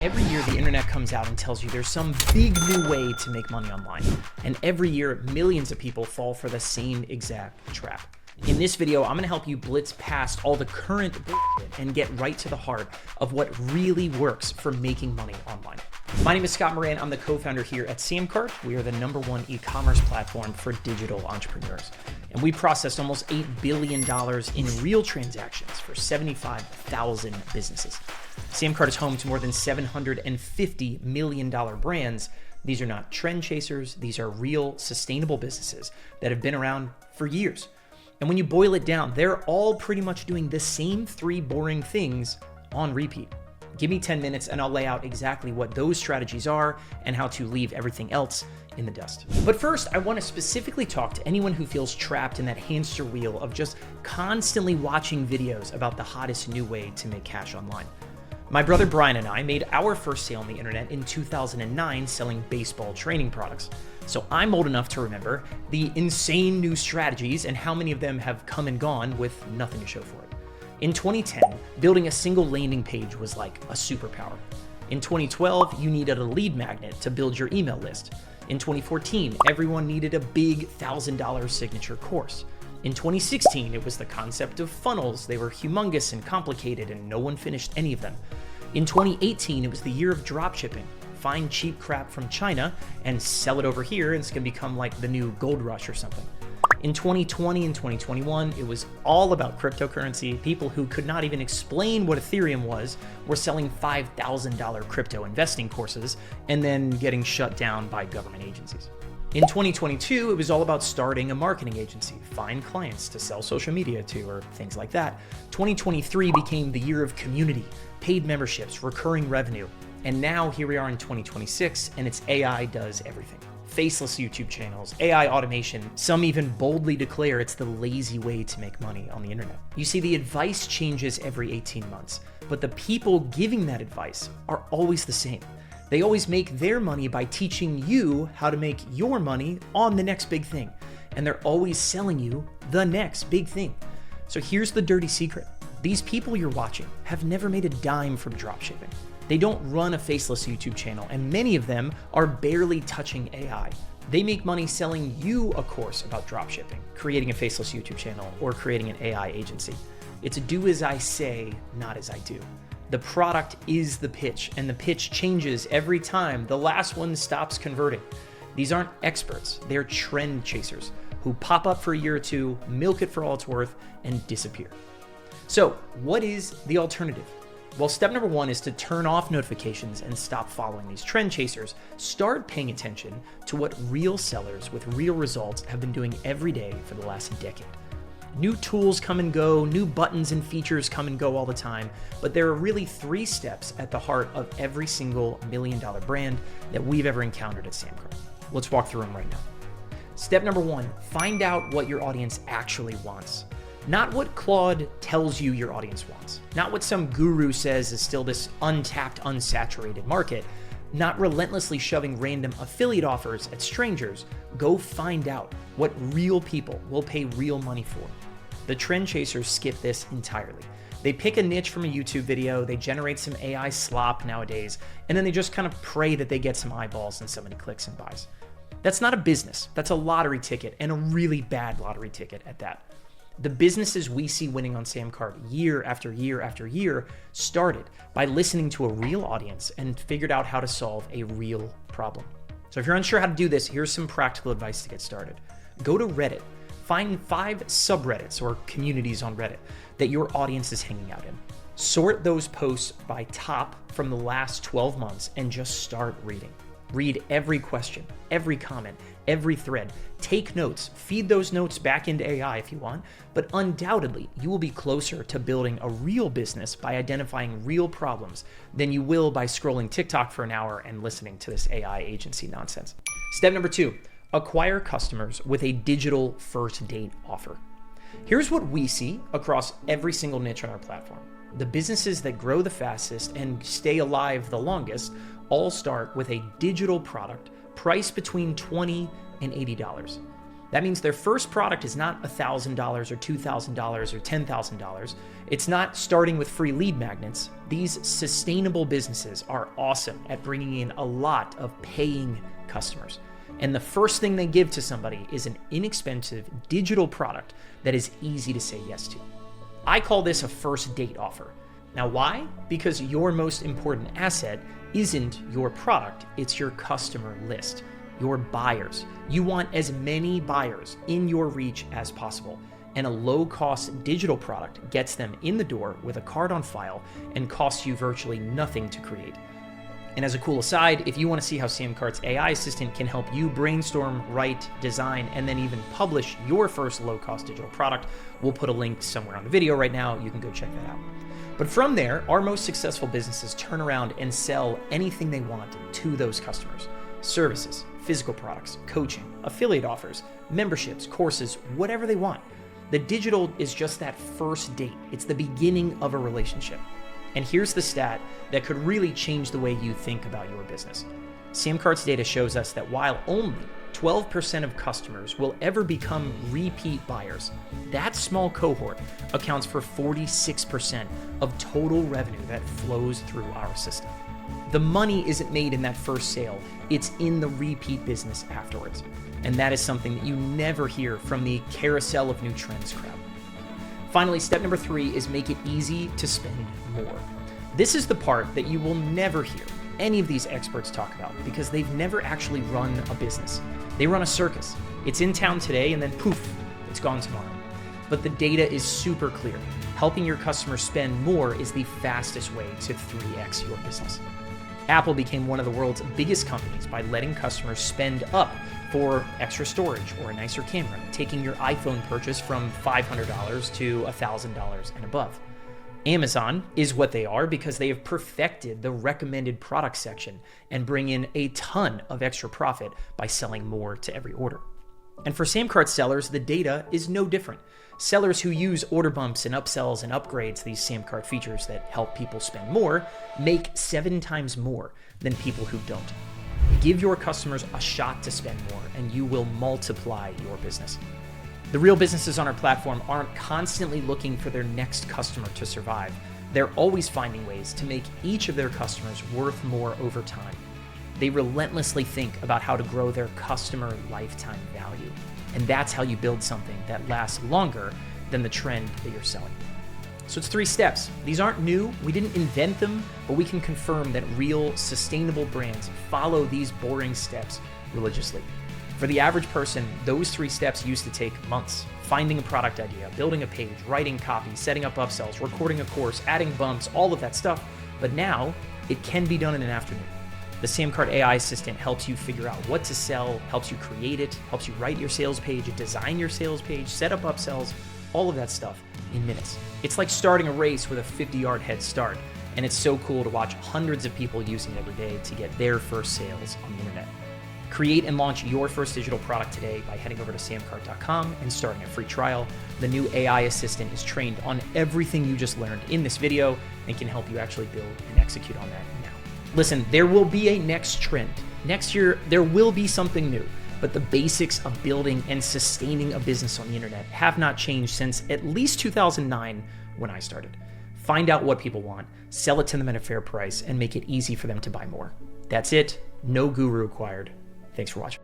Every year, the internet comes out and tells you there's some big new way to make money online. And every year, millions of people fall for the same exact trap. In this video, I'm gonna help you blitz past all the current bullshit and get right to the heart of what really works for making money online. My name is Scott Moran. I'm the co-founder here at SamCart. We are the #1 e-commerce platform for digital entrepreneurs. And we processed almost $8 billion in real transactions for 75,000 businesses. SamCart is home to more than $750 million brands. These are not trend chasers. These are real, sustainable businesses that have been around for years. And when you boil it down, they're all pretty much doing the same 3 boring things on repeat. Give me 10 minutes and I'll lay out exactly what those strategies are and how to leave everything else in the dust. But first, I want to specifically talk to anyone who feels trapped in that hamster wheel of just constantly watching videos about the hottest new way to make cash online. My brother Brian and I made our first sale on the internet in 2009 selling baseball training products. So I'm old enough to remember the insane new strategies and how many of them have come and gone with nothing to show for it. In 2010, building a single landing page was like a superpower. In 2012, you needed a lead magnet to build your email list. In 2014, everyone needed a big $1,000 signature course. In 2016, it was the concept of funnels. They were humongous and complicated and no one finished any of them. In 2018, it was the year of dropshipping. Find cheap crap from China and sell it over here and it's gonna become like the new gold rush or something. In 2020 and 2021, it was all about cryptocurrency. People who could not even explain what Ethereum was were selling $5,000 crypto investing courses and then getting shut down by government agencies. In 2022, it was all about starting a marketing agency, find clients to sell social media to, or things like that. 2023 became the year of community, paid memberships, recurring revenue. And now here we are in 2026, and it's AI does everything. Faceless YouTube channels, AI automation. Some even boldly declare it's the lazy way to make money on the internet. You see, the advice changes every 18 months, but the people giving that advice are always the same. They always make their money by teaching you how to make your money on the next big thing. And they're always selling you the next big thing. So here's the dirty secret. These people you're watching have never made a dime from dropshipping. They don't run a faceless YouTube channel, and many of them are barely touching AI. They make money selling you a course about dropshipping, creating a faceless YouTube channel, or creating an AI agency. It's a do as I say, not as I do. The product is the pitch, and the pitch changes every time the last one stops converting. These aren't experts, they're trend chasers who pop up for a year or two, milk it for all it's worth, and disappear. So, what is the alternative? Well, step number 1 is to turn off notifications and stop following these trend chasers. Start paying attention to what real sellers with real results have been doing every day for the last decade. New tools come and go, new buttons and features come and go all the time, but there are really 3 steps at the heart of every single $1 million brand that we've ever encountered at SamCart. Let's walk through them right now. Step number 1, find out what your audience actually wants. Not what Claude tells you your audience wants. Not what some guru says is still this untapped, unsaturated market. Not relentlessly shoving random affiliate offers at strangers. Go find out what real people will pay real money for. The trend chasers skip this entirely. They pick a niche from a YouTube video, they generate some AI slop nowadays, and then they just kind of pray that they get some eyeballs and somebody clicks and buys. That's not a business. That's a lottery ticket, and a really bad lottery ticket at that. The businesses we see winning on SamCart year after year after year started by listening to a real audience and figured out how to solve a real problem. So if you're unsure how to do this, here's some practical advice to get started. Go to Reddit. Find 5 subreddits or communities on Reddit that your audience is hanging out in. Sort those posts by top from the last 12 months and just start reading. Read every question, every comment, every thread. Take notes, feed those notes back into AI if you want, but undoubtedly you will be closer to building a real business by identifying real problems than you will by scrolling TikTok for an hour and listening to this AI agency nonsense. Step number 2, acquire customers with a digital first date offer. Here's what we see across every single niche on our platform. The businesses that grow the fastest and stay alive the longest all start with a digital product priced between $20 and $80. That means their first product is not $1,000 or $2,000 or $10,000. It's not starting with free lead magnets. These sustainable businesses are awesome at bringing in a lot of paying customers. And the first thing they give to somebody is an inexpensive digital product that is easy to say yes to. I call this a first date offer. Now, why? Because your most important asset isn't your product, it's your customer list, your buyers. You want as many buyers in your reach as possible. And a low-cost digital product gets them in the door with a card on file and costs you virtually nothing to create. And as a cool aside, if you want to see how SamCart's AI assistant can help you brainstorm, write, design, and then even publish your first low-cost digital product, we'll put a link somewhere on the video right now. You can go check that out. But from there, our most successful businesses turn around and sell anything they want to those customers. Services, physical products, coaching, affiliate offers, memberships, courses, whatever they want. The digital is just that first date. It's the beginning of a relationship. And here's the stat that could really change the way you think about your business. SamCart's data shows us that while only 12% of customers will ever become repeat buyers, that small cohort accounts for 46% of total revenue that flows through our system. The money isn't made in that first sale, it's in the repeat business afterwards. And that is something that you never hear from the carousel of new trends crowd. Finally, step number 3 is make it easy to spend more. This is the part that you will never hear any of these experts talk about because they've never actually run a business. They run a circus. It's in town today and then poof, it's gone tomorrow. But the data is super clear. Helping your customers spend more is the fastest way to 3x your business. Apple became one of the world's biggest companies by letting customers spend up for extra storage or a nicer camera, taking your iPhone purchase from $500 to $1,000 and above. Amazon is what they are because they have perfected the recommended product section and bring in a ton of extra profit by selling more to every order. And for SamCart sellers, the data is no different. Sellers who use order bumps and upsells and upgrades these SamCart features that help people spend more make 7 times more than people who don't. Give your customers a shot to spend more and you will multiply your business. The real businesses on our platform aren't constantly looking for their next customer to survive. They're always finding ways to make each of their customers worth more over time. They relentlessly think about how to grow their customer lifetime value. And that's how you build something that lasts longer than the trend that you're selling. So it's 3 steps. These aren't new. We didn't invent them, but we can confirm that real, sustainable brands follow these boring steps religiously. For the average person, those 3 steps used to take months. Finding a product idea, building a page, writing copy, setting up upsells, recording a course, adding bumps, all of that stuff. But now, it can be done in an afternoon. The SamCart AI assistant helps you figure out what to sell, helps you create it, helps you write your sales page, design your sales page, set up upsells, all of that stuff in minutes. It's like starting a race with a 50-yard head start, and it's so cool to watch hundreds of people using it every day to get their first sales on the internet. Create and launch your first digital product today by heading over to samcart.com and starting a free trial. The new AI assistant is trained on everything you just learned in this video and can help you actually build and execute on that now. Listen, there will be a next trend. Next year, there will be something new, but the basics of building and sustaining a business on the internet have not changed since at least 2009 when I started. Find out what people want, sell it to them at a fair price, and make it easy for them to buy more. That's it. No guru required. Thanks for watching.